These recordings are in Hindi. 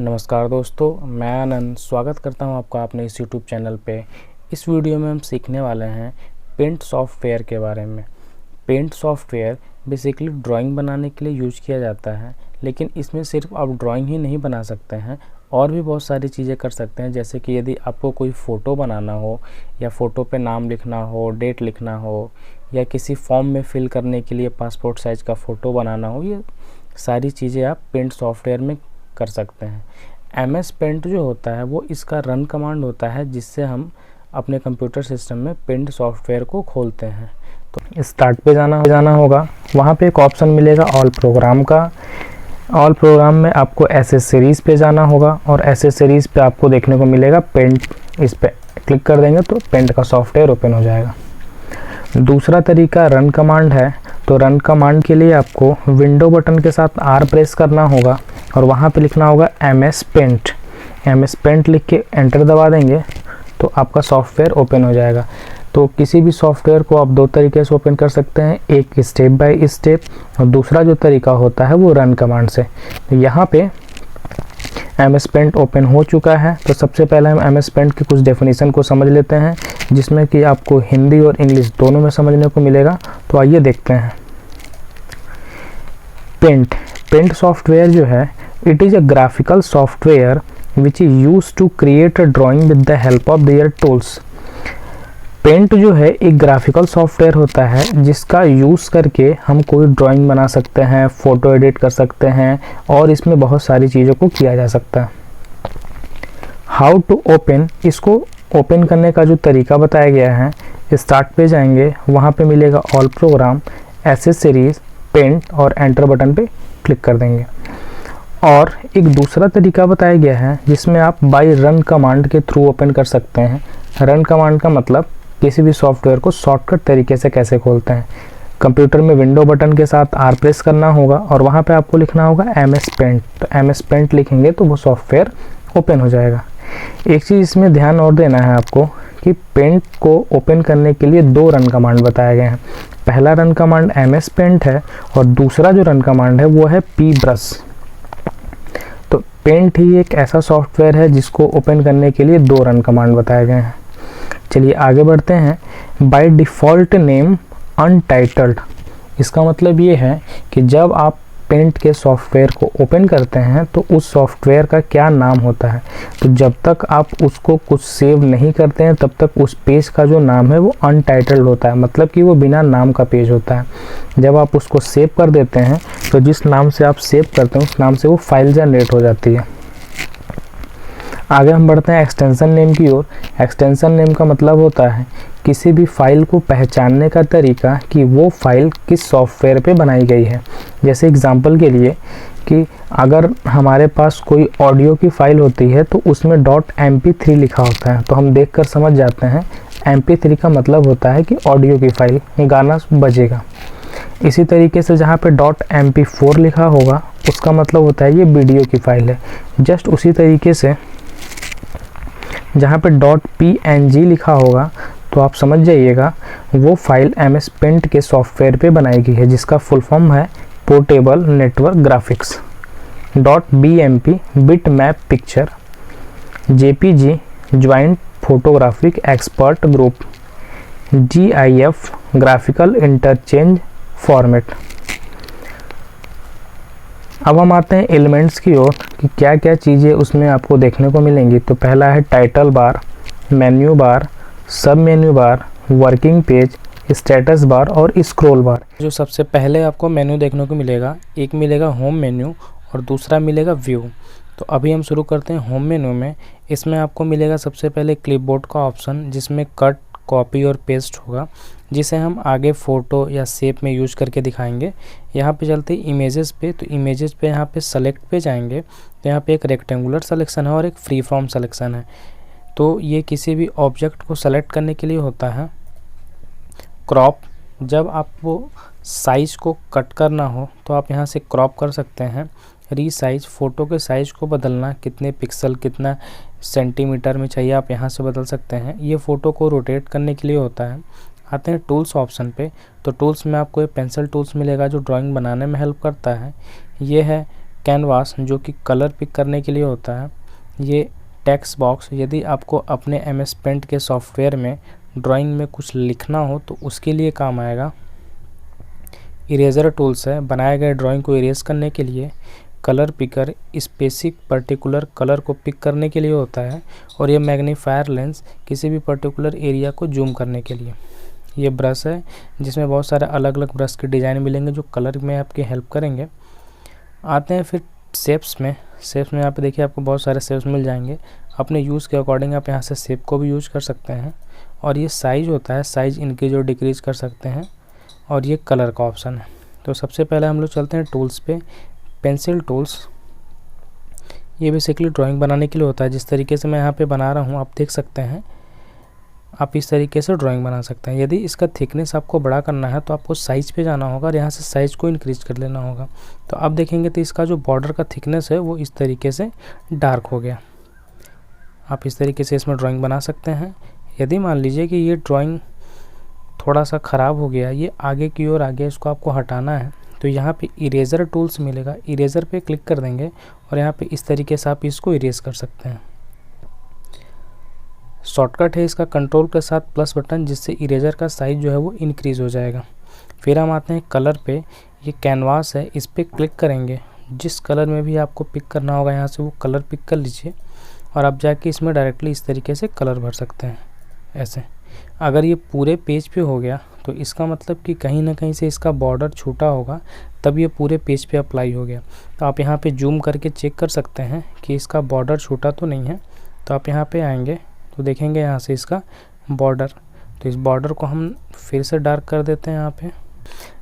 नमस्कार दोस्तों, मैं आनंद स्वागत करता हूं आपका अपने इस YouTube चैनल पे। इस वीडियो में हम सीखने वाले हैं पेंट सॉफ्टवेयर के बारे में। पेंट सॉफ्टवेयर बेसिकली ड्राइंग बनाने के लिए यूज किया जाता है, लेकिन इसमें सिर्फ आप ड्राइंग ही नहीं बना सकते हैं, और भी बहुत सारी चीज़ें कर सकते हैं। जैसे कि यदि आपको कोई फ़ोटो बनाना हो या फ़ोटो पे नाम लिखना हो, डेट लिखना हो, या किसी फॉर्म में फिल करने के लिए पासपोर्ट साइज़ का फ़ोटो बनाना हो, ये सारी चीज़ें आप पेंट सॉफ्टवेयर में कर सकते हैं। MS पेंट जो होता है वो इसका रन कमांड होता है, जिससे हम अपने कंप्यूटर सिस्टम में पेंट सॉफ्टवेयर को खोलते हैं। तो स्टार्ट पे जाना होगा। वहाँ पे एक ऑप्शन मिलेगा ऑल प्रोग्राम का। ऑल प्रोग्राम में आपको एसेसरीज़ पे जाना होगा, और एसेसरीज़ पे आपको देखने को मिलेगा पेंट। इस पे क्लिक कर देंगे तो पेंट का सॉफ्टवेयर ओपन हो जाएगा। दूसरा तरीका रन कमांड है। तो रन कमांड के लिए आपको विंडो बटन के साथ R प्रेस करना होगा, और वहाँ पे लिखना होगा MS पेंट। MS पेंट लिख के एंटर दबा देंगे तो आपका सॉफ्टवेयर ओपन हो जाएगा। तो किसी भी सॉफ्टवेयर को आप दो तरीके से ओपन कर सकते हैं, एक स्टेप बाय स्टेप, और दूसरा जो तरीका होता है वो रन कमांड से। तो यहाँ पे MS पेंट ओपन हो चुका है। तो सबसे पहले हम MS पेंट की कुछ डेफिनेशन को समझ लेते हैं, जिसमें कि आपको हिंदी और इंग्लिश दोनों में समझने को मिलेगा। तो आइए देखते हैं। पेंट सॉफ्टवेयर जो है, it is a graphical software which is use to create a drawing with the help of their tools. Paint जो है एक ग्राफिकल सॉफ्टवेयर होता है, जिसका यूज़ करके हम कोई ड्राइंग बना सकते हैं, फ़ोटो एडिट कर सकते हैं, और इसमें बहुत सारी चीज़ों को किया जा सकता है। हाउ टू ओपन, इसको ओपन करने का जो तरीका बताया गया है, स्टार्ट पे जाएंगे, वहाँ पे मिलेगा ऑल प्रोग्राम, एसेसरीज, पेंट, और एंटर बटन पे क्लिक कर देंगे। और एक दूसरा तरीका बताया गया है, जिसमें आप बाय रन कमांड के थ्रू ओपन कर सकते हैं। रन कमांड का मतलब किसी भी सॉफ्टवेयर को शॉर्टकट तरीके से कैसे खोलते हैं। कंप्यूटर में विंडो बटन के साथ R प्रेस करना होगा, और वहाँ पे आपको लिखना होगा MS पेंट। तो MS पेंट लिखेंगे तो वो सॉफ्टवेयर ओपन हो जाएगा। एक चीज़ इसमें ध्यान और देना है आपको कि पेंट को ओपन करने के लिए दो रन कमांड बताए गए हैं। पहला रन कमांड MS पेंट है, और दूसरा जो रन कमांड है वो है P ब्रश। तो पेंट ही एक ऐसा सॉफ्टवेयर है जिसको ओपन करने के लिए दो रन कमांड बताए गए हैं। चलिए आगे बढ़ते हैं। बाय डिफ़ॉल्ट नेम अनटाइटल्ड, इसका मतलब ये है कि जब आप पेंट के सॉफ्टवेयर को ओपन करते हैं तो उस सॉफ्टवेयर का क्या नाम होता है। तो जब तक आप उसको कुछ सेव नहीं करते हैं, तब तक उस पेज का जो नाम है वो अनटाइटल्ड होता है, मतलब कि वो बिना नाम का पेज होता है। जब आप उसको सेव कर देते हैं तो जिस नाम से आप सेव करते हैं उस नाम से वो फाइल जनरेट हो जाती है। आगे हम बढ़ते हैं एक्सटेंशन नेम की ओर। एक्सटेंशन नेम का मतलब होता है किसी भी फाइल को पहचानने का तरीका कि वो फाइल किस सॉफ्टवेयर पे बनाई गई है। जैसे एग्जांपल के लिए कि अगर हमारे पास कोई ऑडियो की फ़ाइल होती है तो उसमें .mp3 लिखा होता है, तो हम देखकर समझ जाते हैं mp3 का मतलब होता है कि ऑडियो की फ़ाइल, गाना बजेगा। इसी तरीके से जहाँ पे .mp4 लिखा होगा उसका मतलब होता है ये वीडियो की फ़ाइल है। जस्ट उसी तरीके से जहाँ पे .png लिखा होगा तो आप समझ जाइएगा वो फाइल MS पेंट के सॉफ्टवेयर पे बनाई गई है, जिसका फुल फॉर्म है portable network graphics. .bmp bit map picture, JPG joint photographic expert group, GIF graphical interchange format. अब हम आते हैं एलिमेंट्स की ओर कि क्या क्या चीज़ें उसमें आपको देखने को मिलेंगी। तो पहला है टाइटल बार, मेन्यू बार, सब menu bar, working page, status bar और स्क्रॉल बार। जो सबसे पहले आपको मेन्यू देखने को मिलेगा, एक मिलेगा होम मेन्यू और दूसरा मिलेगा व्यू। तो अभी हम शुरू करते हैं होम मेन्यू में। इसमें आपको मिलेगा सबसे पहले क्लिपबोर्ड का ऑप्शन, जिसमें कट, कॉपी और पेस्ट होगा, जिसे हम आगे फ़ोटो या शेप में यूज करके दिखाएंगे। यहाँ पे चलते इमेजेस पे। तो इमेजेस पे यहाँ पे सेलेक्ट पे जाएंगे तो यहाँ पे एक रेक्टेंगुलर सिलेक्शन है और एक फ्री फॉर्म सिलेक्शन है। तो ये किसी भी ऑब्जेक्ट को सेलेक्ट करने के लिए होता है। क्रॉप, जब आपको साइज़ को कट करना हो तो आप यहाँ से क्रॉप कर सकते हैं। रीसाइज, फ़ोटो के साइज़ को बदलना, कितने पिक्सल, कितना सेंटीमीटर में चाहिए आप यहाँ से बदल सकते हैं। ये फ़ोटो को रोटेट करने के लिए होता है। आते हैं टूल्स ऑप्शन पे। तो टूल्स में आपको ये पेंसिल टूल्स मिलेगा जो ड्राइंग बनाने में हेल्प करता है। ये है कैनवास जो कि कलर पिक करने के लिए होता है। ये टेक्स्ट बॉक्स यदि आपको अपने MS पेंट के सॉफ्टवेयर में ड्राइंग में कुछ लिखना हो तो उसके लिए काम आएगा। इरेज़र टूल्स है बनाए गए ड्राइंग को इरेज करने के लिए। Colour picker specific particular colour को पिक करने के लिए होता है। और ये मैग्नीफायर लेंस किसी भी पर्टिकुलर एरिया को जूम करने के लिए। ये ब्रश है जिसमें बहुत सारे अलग अलग ब्रश के डिज़ाइन मिलेंगे जो कलर में आपकी हेल्प करेंगे। आते हैं फिर शेप्स में यहाँ पे देखिए आपको बहुत सारे शेप्स मिल जाएंगे। अपने यूज़ के अकॉर्डिंग आप यहाँ से शेप को भी यूज कर सकते हैं। और ये साइज़ होता है, साइज़ इंक्रीज और डिक्रीज कर सकते हैं। और ये कलर का ऑप्शन है। तो सबसे पहले हम लोग चलते हैं टूल्स पे। पेंसिल टूल्स ये बेसिकली ड्राइंग बनाने के लिए होता है। जिस तरीके से मैं यहाँ पे बना रहा हूँ आप देख सकते हैं, आप इस तरीके से ड्राइंग बना सकते हैं। यदि इसका थिकनेस आपको बड़ा करना है तो आपको साइज़ पे जाना होगा और यहाँ से साइज़ को इंक्रीज कर लेना होगा। तो आप देखेंगे तो इसका जो बॉर्डर का थिकनेस है वो इस तरीके से डार्क हो गया। आप इस तरीके से इसमें ड्राइंग बना सकते हैं। यदि मान लीजिए कि ये ड्राइंग थोड़ा सा ख़राब हो गया, ये आगे की ओर आ गया, इसको आपको हटाना है तो यहाँ पे इरेज़र टूल्स मिलेगा। इरेज़र पे क्लिक कर देंगे और यहाँ पे इस तरीके से आप इसको इरेज कर सकते हैं। शॉर्टकट है इसका कंट्रोल के साथ प्लस बटन, जिससे इरेज़र का साइज़ जो है वो इंक्रीज़ हो जाएगा। फिर हम आते हैं कलर पे। ये कैनवास है, इस पर क्लिक करेंगे। जिस कलर में भी आपको पिक करना होगा यहाँ से वो कलर पिक कर लीजिए और आप जाके इसमें डायरेक्टली इस तरीके से कलर भर सकते हैं ऐसे। अगर ये पूरे पेज पे हो गया तो इसका मतलब कि कहीं ना कहीं से इसका बॉर्डर छोटा होगा, तब ये पूरे पेज पे अप्लाई हो गया। तो आप यहाँ पे जूम करके चेक कर सकते हैं कि इसका बॉर्डर छोटा तो नहीं है। तो आप यहाँ पे आएंगे तो देखेंगे यहाँ से इसका बॉर्डर, तो इस बॉर्डर को हम फिर से डार्क कर देते हैं। यहाँ पे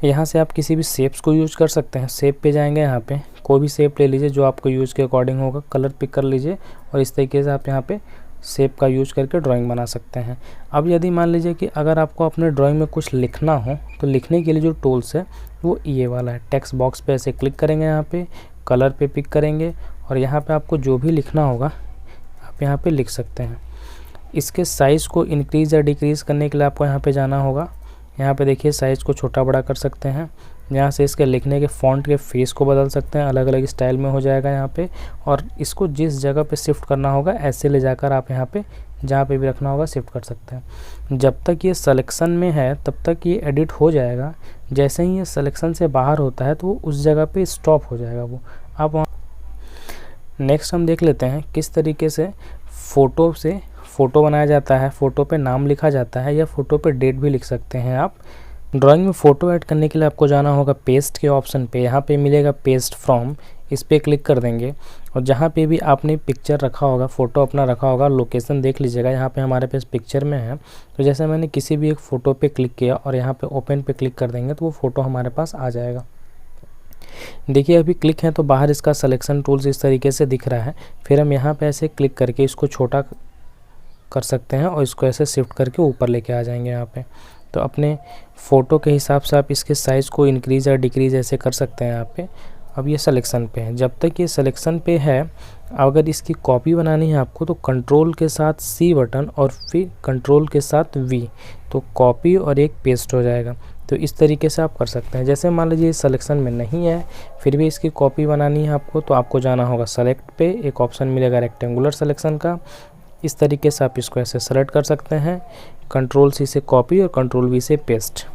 यहाँ से आप किसी भी शेप्स को यूज कर सकते हैं। शेप पे जाएंगे, यहाँ पे कोई भी शेप ले लीजिए जो आपको यूज़ के अकॉर्डिंग होगा, कलर पिक कर लीजिए और इस तरीके से आप यहाँ पे शेप का यूज करके ड्राइंग बना सकते हैं। अब यदि मान लीजिए कि अगर आपको अपने ड्राइंग में कुछ लिखना हो तो लिखने के लिए जो टूल्स है वो ये वाला है। टेक्स्ट बॉक्स पे ऐसे क्लिक करेंगे, यहाँ पे कलर पे पिक करेंगे और यहाँ पे आपको जो भी लिखना होगा आप यहाँ पे लिख सकते हैं। इसके साइज़ को इंक्रीज़ या डिक्रीज़ करने के लिए आपको यहाँ पे जाना होगा। यहाँ पे देखिए साइज़ को छोटा बड़ा कर सकते हैं। यहाँ से इसके लिखने के फ़ॉन्ट के फेस को बदल सकते हैं, अलग अलग स्टाइल में हो जाएगा यहाँ पे। और इसको जिस जगह पे शिफ्ट करना होगा ऐसे ले जाकर आप यहाँ पे जहाँ पे भी रखना होगा शिफ्ट कर सकते हैं। जब तक ये सिलेक्शन में है तब तक ये एडिट हो जाएगा। जैसे ही ये सिलेक्शन से बाहर होता है तो वो उस जगह पे स्टॉप हो जाएगा वो। आप वहाँ नेक्स्ट हम देख लेते हैं किस तरीके से फ़ोटो से फ़ोटो बनाया जाता है, फ़ोटो पे नाम लिखा जाता है या फ़ोटो पे डेट भी लिख सकते हैं आप। ड्राइंग में फ़ोटो ऐड करने के लिए आपको जाना होगा पेस्ट के ऑप्शन पे। यहाँ पे मिलेगा पेस्ट फ्रॉम, इस पर क्लिक कर देंगे और जहाँ पे भी आपने पिक्चर रखा होगा, फ़ोटो अपना रखा होगा, लोकेशन देख लीजिएगा। यहाँ पे हमारे पास पिक्चर में है तो जैसे मैंने किसी भी एक फ़ोटो पे क्लिक किया और यहाँ पे ओपन पे क्लिक कर देंगे तो वो फ़ोटो हमारे पास आ जाएगा। देखिए अभी क्लिक है तो बाहर इसका सिलेक्शन टूल्स इस तरीके से दिख रहा है। फिर हम यहाँ पे ऐसे क्लिक करके इसको छोटा कर सकते हैं और इसको ऐसे शिफ्ट करके ऊपर लेके आ जाएंगे यहाँ पे। तो अपने फ़ोटो के हिसाब से आप इसके साइज़ को इंक्रीज़ या डिक्रीज़ ऐसे कर सकते हैं यहाँ पे। अब ये सिलेक्शन पे है, जब तक ये सिलेक्शन पे है अगर इसकी कॉपी बनानी है आपको तो कंट्रोल के साथ C बटन और फिर कंट्रोल के साथ V, तो कॉपी और एक पेस्ट हो जाएगा। तो इस तरीके से आप कर सकते हैं। जैसे मान लीजिए सिलेक्शन में नहीं है फिर भी इसकी कॉपी बनानी है आपको तो आपको जाना होगा सेलेक्ट पे, एक ऑप्शन मिलेगा रेक्टेंगुलर सिलेक्शन का। इस तरीके से आप इसको ऐसे सेलेक्ट कर सकते हैं, कंट्रोल C से कॉपी और कंट्रोल V से पेस्ट।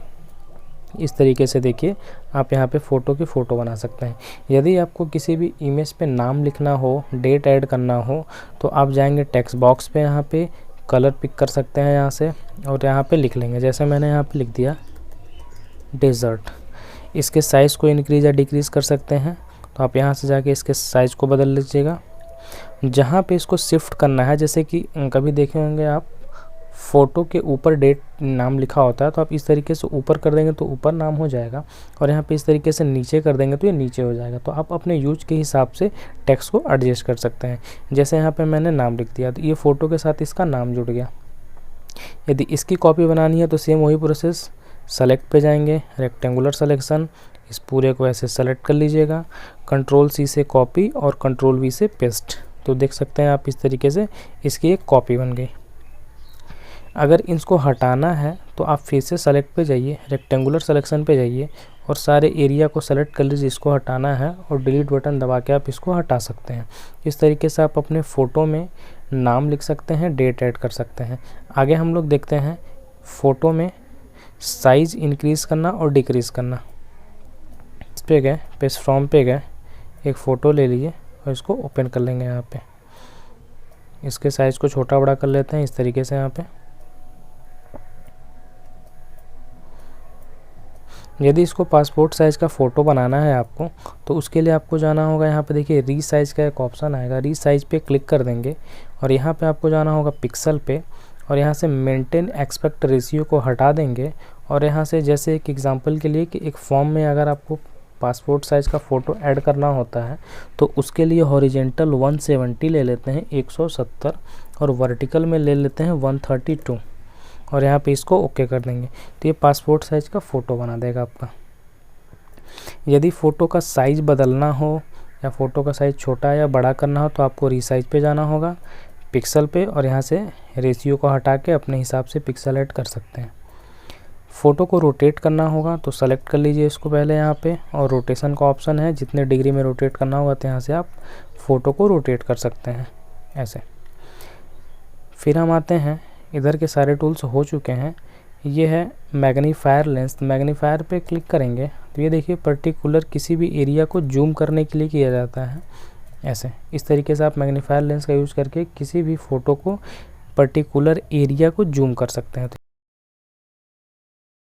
इस तरीके से देखिए आप यहाँ पे फ़ोटो की फ़ोटो बना सकते हैं। यदि आपको किसी भी इमेज पे नाम लिखना हो, डेट ऐड करना हो तो आप जाएंगे टेक्स्ट बॉक्स पे, यहाँ पे कलर पिक कर सकते हैं यहाँ से और यहाँ पे लिख लेंगे। जैसे मैंने यहाँ पे लिख दिया डेजर्ट। इसके साइज़ को इंक्रीज़ या डिक्रीज़ कर सकते हैं तो आप यहाँ से जाके इसके साइज़ को बदल लीजिएगा। जहाँ पे इसको शिफ्ट करना है, जैसे कि कभी देखे होंगे आप फ़ोटो के ऊपर डेट नाम लिखा होता है तो आप इस तरीके से ऊपर कर देंगे तो ऊपर नाम हो जाएगा और यहाँ पे इस तरीके से नीचे कर देंगे तो ये नीचे हो जाएगा। तो आप अपने यूज के हिसाब से टेक्स्ट को एडजस्ट कर सकते हैं। जैसे यहाँ पे मैंने नाम लिख दिया तो ये फ़ोटो के साथ इसका नाम जुड़ गया। यदि इसकी कॉपी बनानी है तो सेम वही प्रोसेस, सेलेक्ट पे जाएंगे, रेक्टेंगुलर सिलेक्शन, इस पूरे को ऐसे सेलेक्ट कर लीजिएगा, कंट्रोल C से कॉपी और कंट्रोल V से पेस्ट। तो देख सकते हैं आप इस तरीके से इसकी एक कॉपी बन गई। अगर इसको हटाना है तो आप फिर से सेलेक्ट पे जाइए, रेक्टेंगुलर सिलेक्शन पे जाइए और सारे एरिया को सेलेक्ट कर लीजिए, इसको हटाना है और डिलीट बटन दबा के आप इसको हटा सकते हैं। इस तरीके से आप अपने फ़ोटो में नाम लिख सकते हैं, डेट ऐड कर सकते हैं। आगे हम लोग देखते हैं फ़ोटो में साइज़ इंक्रीज़ करना और डिक्रीज़ करना। इस पे गए, पेज फ्रॉम पे गए, एक फ़ोटो ले लीजिए और इसको ओपन कर लेंगे। यहाँ पे इसके साइज़ को छोटा बड़ा कर लेते हैं इस तरीके से। यहाँ पे यदि इसको पासपोर्ट साइज़ का फ़ोटो बनाना है आपको, तो उसके लिए आपको जाना होगा, यहाँ पे देखिए रीसाइज़ का एक ऑप्शन आएगा, रीसाइज़ पे क्लिक कर देंगे और यहाँ पे आपको जाना होगा पिक्सल पे और यहाँ से मेंटेन एस्पेक्ट रेशियो को हटा देंगे और यहाँ से जैसे एक एग्जांपल के लिए कि एक फॉर्म में अगर आपको पासपोर्ट साइज़ का फ़ोटो ऐड करना होता है तो उसके लिए हॉरिजेंटल 170 ले लेते हैं 170 और वर्टिकल में ले लेते हैं 132 और यहाँ पे इसको ओके कर देंगे तो ये पासपोर्ट साइज़ का फ़ोटो बना देगा आपका। यदि फ़ोटो का साइज़ बदलना हो या फ़ोटो का साइज़ छोटा या बड़ा करना हो तो आपको रीसाइज पे जाना होगा, पिक्सल पे, और यहाँ से रेशियो को हटा के अपने हिसाब से पिक्सल ऐड कर सकते हैं। फ़ोटो को रोटेट करना होगा तो सेलेक्ट कर लीजिए इसको पहले यहाँ पे और रोटेशन का ऑप्शन है, जितने डिग्री में रोटेट करना होगा तो यहाँ से आप फ़ोटो को रोटेट कर सकते हैं ऐसे। फिर हम आते हैं, इधर के सारे टूल्स हो चुके हैं। ये है मैग्नीफायर लेंस, मैग्नीफायर पे क्लिक करेंगे तो ये देखिए पर्टिकुलर किसी भी एरिया को जूम करने के लिए किया जाता है ऐसे। इस तरीके से आप मैग्नीफायर लेंस का यूज़ करके किसी भी फ़ोटो को पर्टिकुलर एरिया को जूम कर सकते हैं।